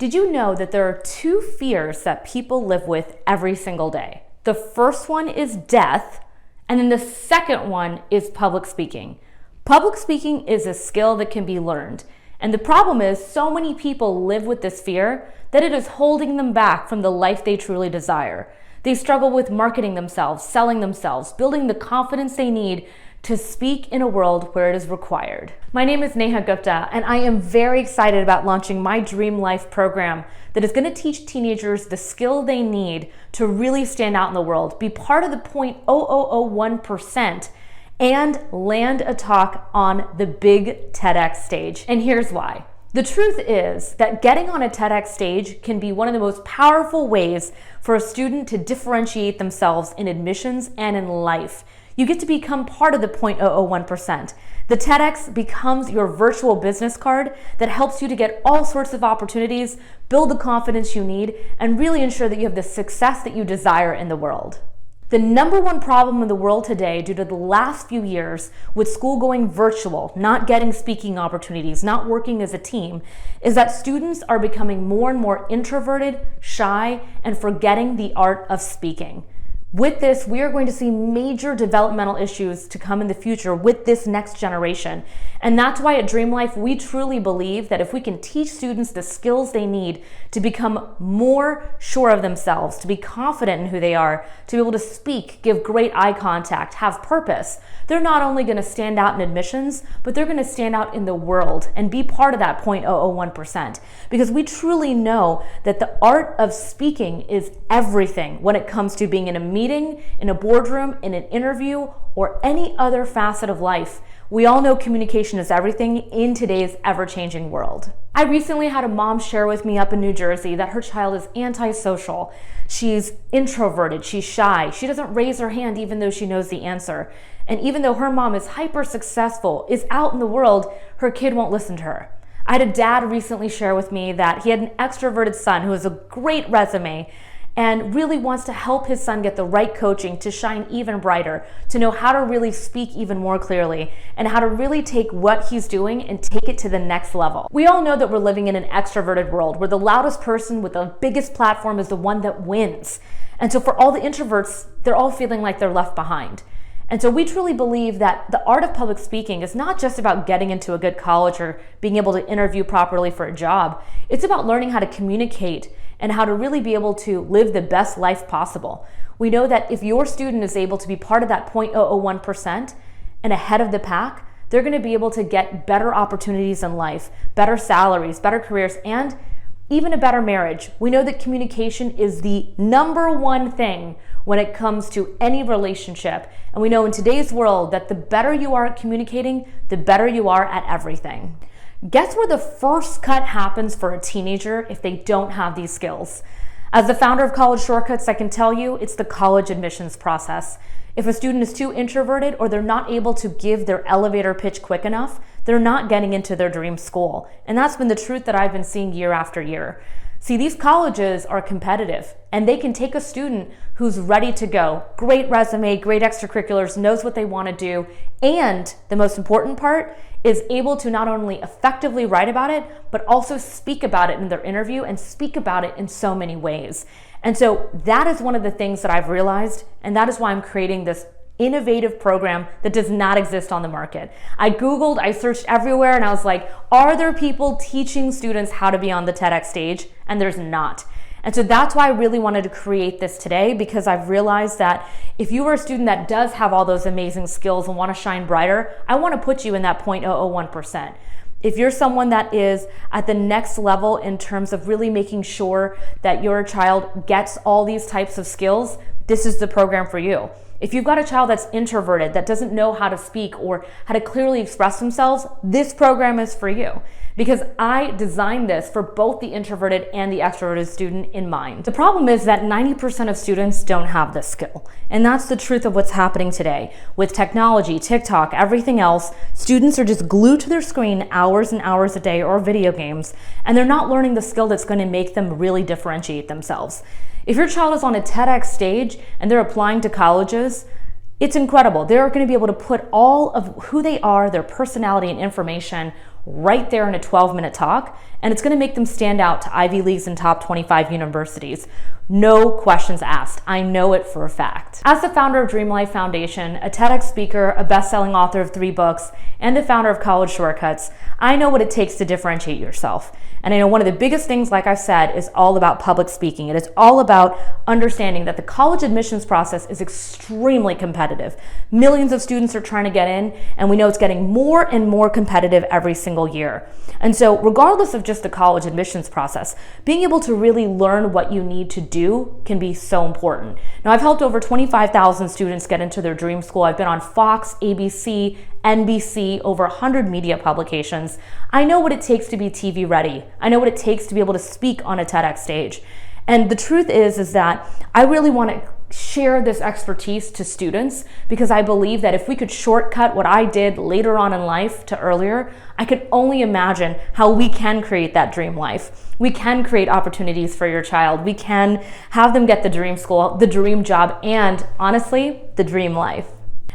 Did you know that there are two fears that people live with every single day? The first one is death, and then the second one is public speaking. Public speaking is a skill that can be learned. And the problem is so many people live with this fear that it is holding them back from the life they truly desire. They struggle with marketing themselves, selling themselves, building the confidence they need to speak in a world where it is required. My name is Neha Gupta, and I am very excited about launching my Dream Life program that is going to teach teenagers the skill they need to really stand out in the world, be part of the 0.0001%, and land a talk on the big TEDx stage. And here's why. The truth is that getting on a TEDx stage can be one of the most powerful ways for a student to differentiate themselves in admissions and in life. You get to become part of the 0.001%. The TEDx becomes your virtual business card that helps you to get all sorts of opportunities, build the confidence you need, and really ensure that you have the success that you desire in the world. The number one problem in the world today, due to the last few years with school going virtual, not getting speaking opportunities, not working as a team, is that students are becoming more and more introverted, shy, and forgetting the art of speaking. With this, we are going to see major developmental issues to come in the future with this next generation. And that's why at Dream Life, we truly believe that if we can teach students the skills they need to become more sure of themselves, to be confident in who they are, to be able to speak, give great eye contact, have purpose, they're not only going to stand out in admissions, but they're going to stand out in the world and be part of that 0.001%. Because we truly know that the art of speaking is everything when it comes to being in a meeting, in a boardroom, in an interview, or any other facet of life. We all know communication is everything in today's ever-changing world. I recently had a mom share with me up in New Jersey that her child is antisocial. She's introverted, she's shy, she doesn't raise her hand even though she knows the answer. And even though her mom is hyper successful, is out in the world, her kid won't listen to her. I had a dad recently share with me that he had an extroverted son who has a great resume and really wants to help his son get the right coaching to shine even brighter, to know how to really speak even more clearly, and how to really take what he's doing and take it to the next level. We all know that we're living in an extroverted world where the loudest person with the biggest platform is the one that wins. And so for all the introverts, they're all feeling like they're left behind. And so we truly believe that the art of public speaking is not just about getting into a good college or being able to interview properly for a job. It's about learning how to communicate and how to really be able to live the best life possible. We know that if your student is able to be part of that 0.001% and ahead of the pack, they're going to be able to get better opportunities in life, better salaries, better careers, and even a better marriage. We know that communication is the number one thing when it comes to any relationship. And we know in today's world that the better you are at communicating, the better you are at everything. Guess where the first cut happens for a teenager if they don't have these skills? As the founder of College Shortcuts, I can tell you it's the college admissions process. If a student is too introverted or they're not able to give their elevator pitch quick enough, they're not getting into their dream school. And that's been the truth that I've been seeing year after year. See, these colleges are competitive and they can take a student who's ready to go, great resume, great extracurriculars, knows what they want to do, and the most important part is able to not only effectively write about it, but also speak about it in their interview and speak about it in so many ways. And so that is one of the things that I've realized, and that is why I'm creating this innovative program that does not exist on the market. I Googled, I searched everywhere, and I was like, are there people teaching students how to be on the TEDx stage? And there's not. And so that's why I really wanted to create this today, because I've realized that if you are a student that does have all those amazing skills and want to shine brighter, I want to put you in that 0.001%. If you're someone that is at the next level in terms of really making sure that your child gets all these types of skills, this is the program for you. If you've got a child that's introverted, that doesn't know how to speak or how to clearly express themselves, this program is for you. Because I designed this for both the introverted and the extroverted student in mind. The problem is that 90% of students don't have this skill. And that's the truth of what's happening today. With technology, TikTok, everything else, students are just glued to their screen hours and hours a day, or video games, and they're not learning the skill that's going to make them really differentiate themselves. If your child is on a TEDx stage and they're applying to colleges, it's incredible. They're going to be able to put all of who they are, their personality and information right there in a 12-minute talk, and it's going to make them stand out to Ivy Leagues and top 25 universities. No questions asked. I know it for a fact. As the founder of Dream Life Foundation, a TEDx speaker, a best-selling author of 3 books, and the founder of College Shortcuts, I know what it takes to differentiate yourself. And I know one of the biggest things, like I've said, is all about public speaking. It is all about understanding that the college admissions process is extremely competitive. Millions of students are trying to get in, and we know it's getting more and more competitive every single year. And so regardless of just the college admissions process, being able to really learn what you need to do can be so important. Now, I've helped over 25,000 students get into their dream school. I've been on Fox, ABC, NBC, over 100 media publications. I know what it takes to be TV ready. I know what it takes to be able to speak on a TEDx stage. And the truth is that I really want to share this expertise to students, because I believe that if we could shortcut what I did later on in life to earlier, I could only imagine how we can create that dream life. We can create opportunities for your child. We can have them get the dream school, the dream job, and honestly, the dream life.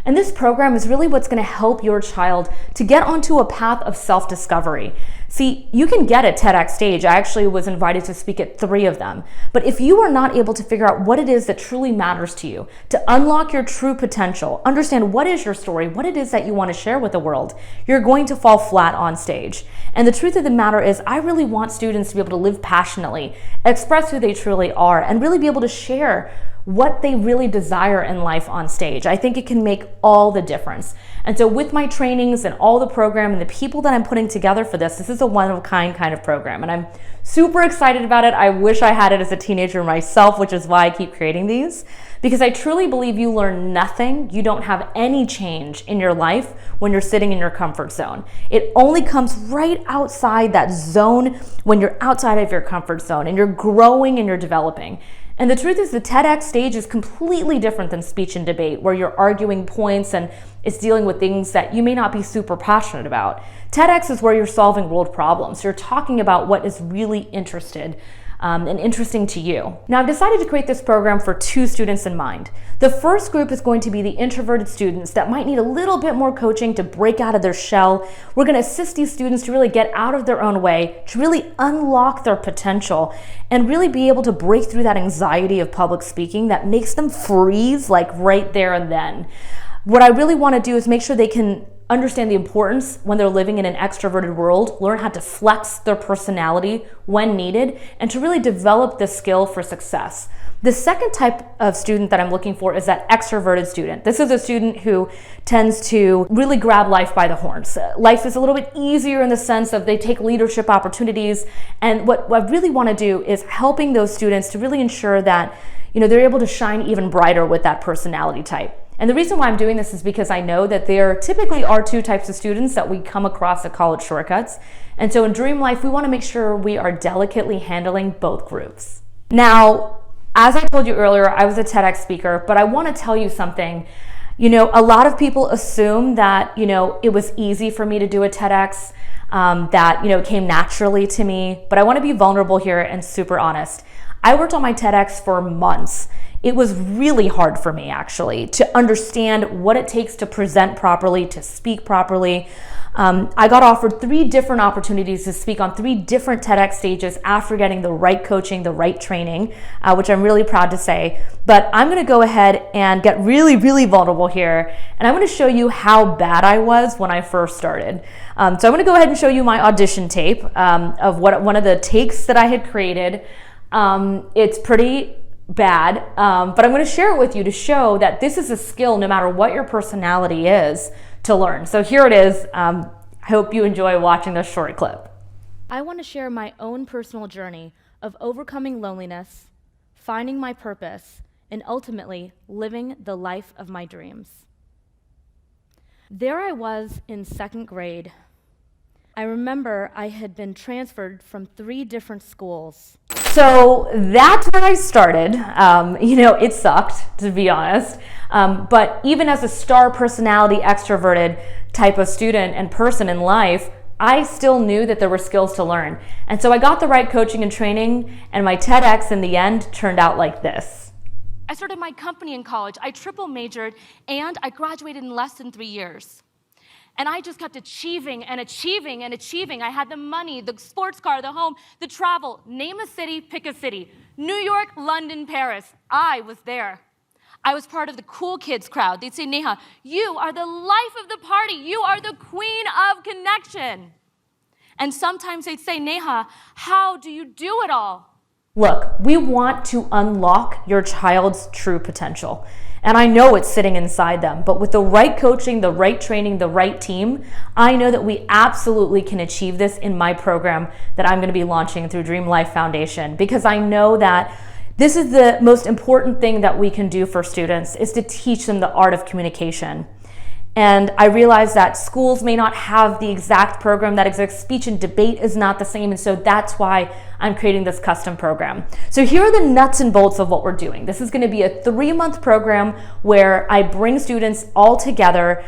And this program is really what's going to help your child to get onto a path of self-discovery. See, you can get a TEDx stage. I actually was invited to speak at 3 of them. But if you are not able to figure out what it is that truly matters to you, to unlock your true potential, understand what is your story, what it is that you want to share with the world, you're going to fall flat on stage. And the truth of the matter is, I really want students to be able to live passionately, express who they truly are, and really be able to share what they really desire in life on stage. I think it can make all the difference. And so with my trainings and all the program and the people that I'm putting together for this is a one-of-a-kind kind of program. And I'm super excited about it. I wish I had it as a teenager myself, which is why I keep creating these. Because I truly believe you learn nothing, you don't have any change in your life when you're sitting in your comfort zone. It only comes right outside that zone when you're outside of your comfort zone and you're growing and you're developing. And the truth is, the TEDx stage is completely different than speech and debate, where you're arguing points and it's dealing with things that you may not be super passionate about. TEDx is where you're solving world problems. You're talking about what is really interesting to you. Now, I've decided to create this program for 2 students in mind. The first group is going to be the introverted students that might need a little bit more coaching to break out of their shell. We're going to assist these students to really get out of their own way, to really unlock their potential, and really be able to break through that anxiety of public speaking that makes them freeze like right there and then. What I really want to do is make sure they can understand the importance when they're living in an extroverted world, learn how to flex their personality when needed, and to really develop the skill for success. The second type of student that I'm looking for is that extroverted student. This is a student who tends to really grab life by the horns. Life is a little bit easier in the sense of they take leadership opportunities, and what I really want to do is helping those students to really ensure that they're able to shine even brighter with that personality type. And the reason why I'm doing this is because I know that there typically are 2 types of students that we come across at College Shortcuts. And so in Dream Life, we want to make sure we are delicately handling both groups. Now, as I told you earlier, I was a TEDx speaker, but I want to tell you something. A lot of people assume that, it was easy for me to do a TEDx, that, it came naturally to me. But I want to be vulnerable here and super honest. I worked on my TEDx for months. It was really hard for me, actually, to understand what it takes to present properly, to speak properly. I got offered 3 different opportunities to speak on 3 different TEDx stages after getting the right coaching, the right training, which I'm really proud to say. But I'm going to go ahead and get really, really vulnerable here, and I'm going to show you how bad I was when I first started. So I'm going to go ahead and show you my audition tape of one of the takes that I had created. It's pretty bad, but I'm going to share it with you to show that this is a skill, no matter what your personality is, to learn. So here it is. I hope you enjoy watching this short clip. I want to share my own personal journey of overcoming loneliness, finding my purpose, and ultimately living the life of my dreams. There I was in 2nd grade. I remember I had been transferred from 3 different schools. So that's where I started. It sucked, to be honest. But even as a star personality, extroverted type of student and person in life, I still knew that there were skills to learn. And so I got the right coaching and training, and my TEDx in the end turned out like this. I started my company in college. I triple majored, and I graduated in less than 3 years. And I just kept achieving and achieving and achieving. I had the money, the sports car, the home, the travel. Name a city, pick a city. New York, London, Paris. I was there. I was part of the cool kids crowd. They'd say, Neha, you are the life of the party. You are the queen of connection. And sometimes they'd say, Neha, how do you do it all? Look, we want to unlock your child's true potential. And I know it's sitting inside them, but with the right coaching, the right training, the right team, I know that we absolutely can achieve this in my program that I'm going to be launching through Dream Life Foundation, because I know that this is the most important thing that we can do for students, is to teach them the art of communication. And I realize that schools may not have the exact program that exists. Speech and debate is not the same. And so that's why I'm creating this custom program. So here are the nuts and bolts of what we're doing. This is going to be a 3-month program where I bring students all together.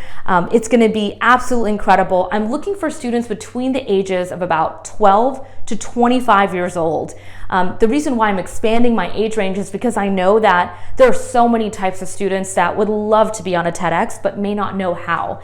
It's going to be absolutely incredible. I'm looking for students between the ages of about 12 to 25 years old. The reason why I'm expanding my age range is because I know that there are so many types of students that would love to be on a TEDx but may not know how.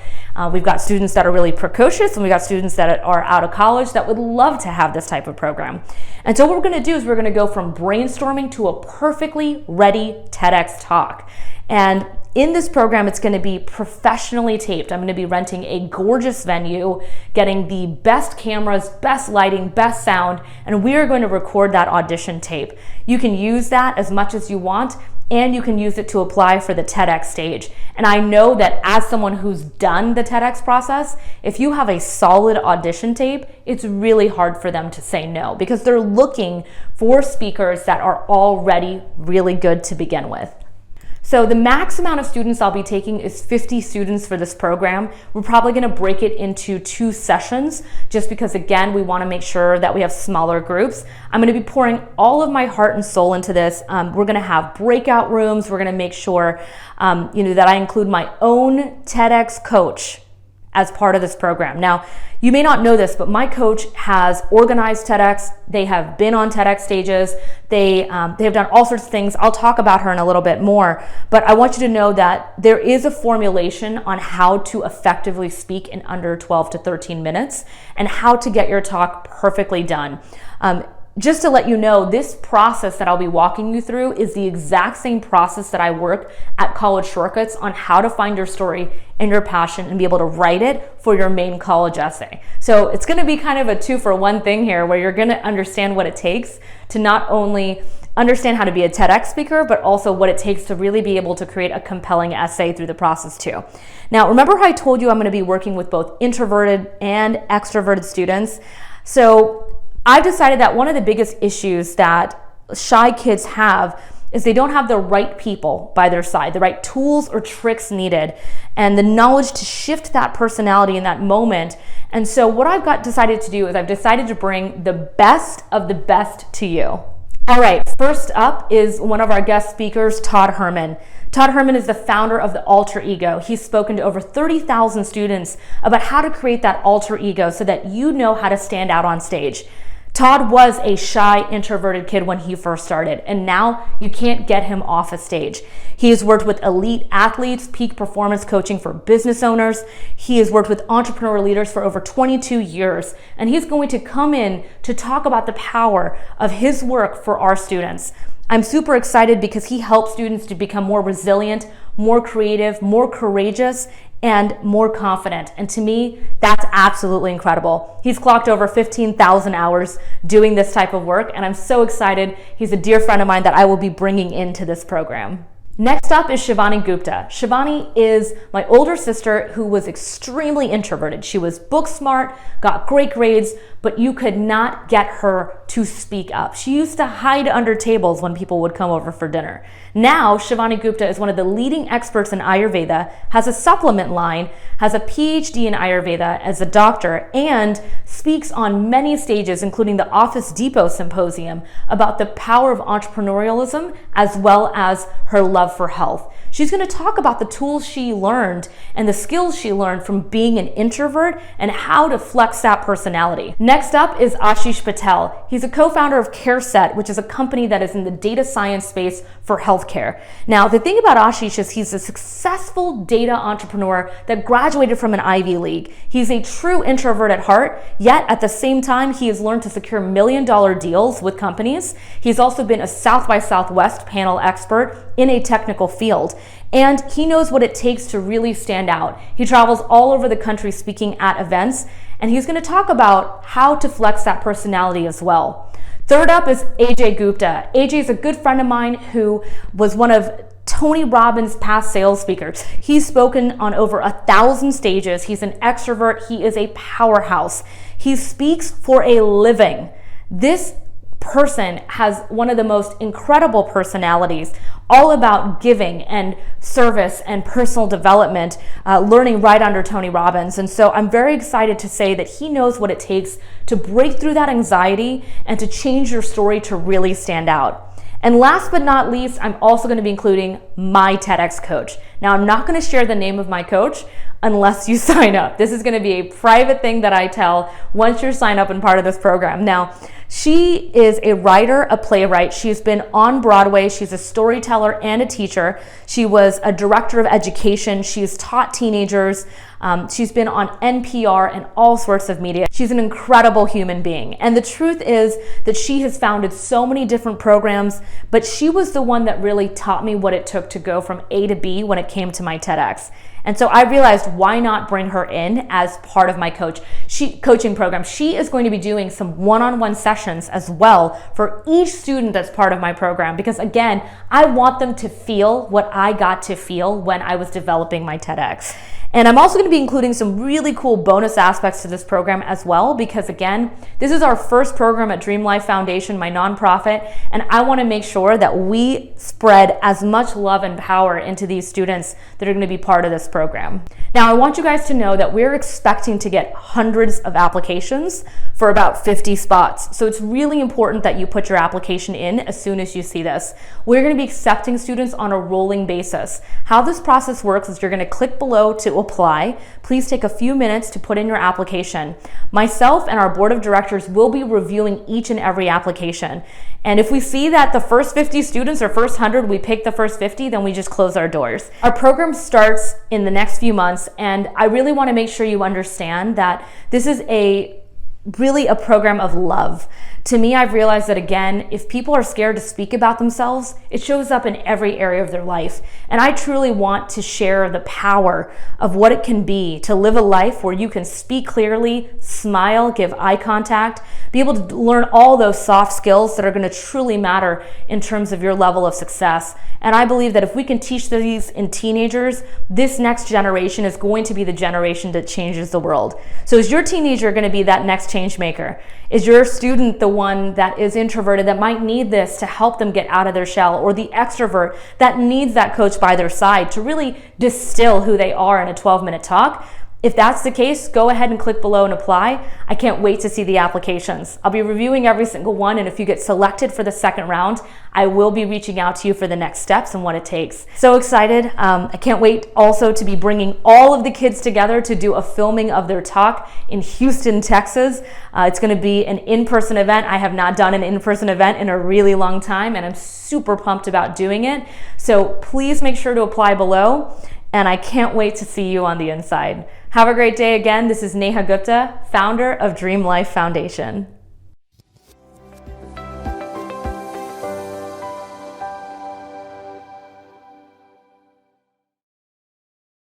We've got students that are really precocious, and we've got students that are out of college that would love to have this type of program. And so what we're going to do is we're going to go from brainstorming to a perfectly ready TEDx talk. And in this program, it's going to be professionally taped. I'm going to be renting a gorgeous venue, getting the best cameras, best lighting, best sound, and we are going to record that audition tape. You can use that as much as you want, and you can use it to apply for the TEDx stage. And I know that as someone who's done the TEDx process, if you have a solid audition tape, it's really hard for them to say no, because they're looking for speakers that are already really good to begin with. So the max amount of students I'll be taking is 50 students for this program. We're probably going to break it into 2 sessions just because, again, we want to make sure that we have smaller groups. I'm going to be pouring all of my heart and soul into this. We're going to have breakout rooms. We're going to make sure that I include my own TEDx coach as part of this program. Now, you may not know this, but my coach has organized TEDx. They have been on TEDx stages. They have done all sorts of things. I'll talk about her in a little bit more, but I want you to know that there is a formulation on how to effectively speak in under 12 to 13 minutes and how to get your talk perfectly done. Just to let you know, this process that I'll be walking you through is the exact same process that I work at College Shortcuts on how to find your story and your passion and be able to write it for your main college essay. So it's going to be kind of a 2-for-1 thing here, where you're going to understand what it takes to not only understand how to be a TEDx speaker, but also what it takes to really be able to create a compelling essay through the process too. Now, remember how I told you I'm going to be working with both introverted and extroverted students? So I've decided that one of the biggest issues that shy kids have is they don't have the right people by their side, the right tools or tricks needed, and the knowledge to shift that personality in that moment. And so what I've decided to do is I've decided to bring the best of the best to you. All right, first up is one of our guest speakers, Todd Herman. Todd Herman is the founder of the Alter Ego. He's spoken to over 30,000 students about how to create that alter ego so that you know how to stand out on stage. Todd was a shy, introverted kid when he first started, and now you can't get him off a stage. He has worked with elite athletes, peak performance coaching for business owners. He has worked with entrepreneur leaders for over 22 years, and he's going to come in to talk about the power of his work for our students. I'm super excited because he helps students to become more resilient, more creative, more courageous, and more confident. And to me, that's absolutely incredible. He's clocked over 15,000 hours doing this type of work, and I'm so excited. He's a dear friend of mine that I will be bringing into this program. Next up is Shivani Gupta. Shivani is my older sister who was extremely introverted. She was book smart, got great grades, but you could not get her to speak up. She used to hide under tables when people would come over for dinner. Now, Shivani Gupta is one of the leading experts in Ayurveda, has a supplement line, has a PhD in Ayurveda as a doctor, and speaks on many stages, including the Office Depot Symposium, about the power of entrepreneurialism as well as her love for health. She's going to talk about the tools she learned and the skills she learned from being an introvert and how to flex that personality. Next up is Ashish Patel. He's a co-founder of CareSet, which is a company that is in the data science space for healthcare. Now, the thing about Ashish is he's a successful data entrepreneur that graduated from an Ivy League. He's a true introvert at heart, yet at the same time, he has learned to secure $1 million deals with companies. He's also been a South by Southwest panel expert in a technical field. And he knows what it takes to really stand out. He travels all over the country speaking at events, and he's going to talk about how to flex that personality as well. Third up is AJ Gupta. AJ is a good friend of mine who was one of Tony Robbins' past sales speakers. He's spoken on over 1,000 stages. He's an extrovert. He is a powerhouse. He speaks for a living. This person has one of the most incredible personalities, all about giving and service and personal development, learning right under Tony Robbins. And so I'm very excited to say that he knows what it takes to break through that anxiety and to change your story to really stand out. And last but not least, I'm also going to be including my TEDx coach. Now, I'm not going to share the name of my coach unless you sign up. This is going to be a private thing that I tell once you're signed up and part of this program. Now, she is a writer, a playwright. She's been on Broadway. She's a storyteller and a teacher. She was a director of education. She's taught teenagers. She's been on NPR and all sorts of media. She's an incredible human being. And the truth is that she has founded so many different programs, but she was the one that really taught me what it took to go from A to B when it came to my TEDx. And so I realized, why not bring her in as part of my coaching program? She is going to be doing some one-on-one sessions as well for each student that's part of my program, because again, I want them to feel what I got to feel when I was developing my TEDx. And I'm also going to be including some really cool bonus aspects to this program as well, because again, this is our first program at Dream Life Foundation, my nonprofit, and I want to make sure that we spread as much love and power into these students that are going to be part of this program. Now, I want you guys to know that we're expecting to get hundreds of applications for about 50 spots. So it's really important that you put your application in as soon as you see this. We're going to be accepting students on a rolling basis. How this process works is you're going to click below to apply. Please take a few minutes to put in your application. Myself and our board of directors will be reviewing each and every application. And if we see that the first 50 students or first 100, we pick the first 50, then we just close our doors. Our program starts in the next few months, and I really want to make sure you understand that this is really a program of love. To me, I've realized that again, if people are scared to speak about themselves, it shows up in every area of their life. And I truly want to share the power of what it can be to live a life where you can speak clearly, smile, give eye contact, be able to learn all those soft skills that are going to truly matter in terms of your level of success. And I believe that if we can teach these in teenagers, this next generation is going to be the generation that changes the world. So is your teenager going to be that next change maker? Is your student the one that is introverted that might need this to help them get out of their shell, or the extrovert that needs that coach by their side to really distill who they are in a 12-minute talk? If that's the case, go ahead and click below and apply. I can't wait to see the applications. I'll be reviewing every single one, and if you get selected for the second round, I will be reaching out to you for the next steps and what it takes. So excited. I can't wait also to be bringing all of the kids together to do a filming of their talk in Houston, Texas. It's going to be an in-person event. I have not done an in-person event in a really long time, and I'm super pumped about doing it. So please make sure to apply below, and I can't wait to see you on the inside. Have a great day again. This is Neha Gupta, founder of Dream Life Foundation.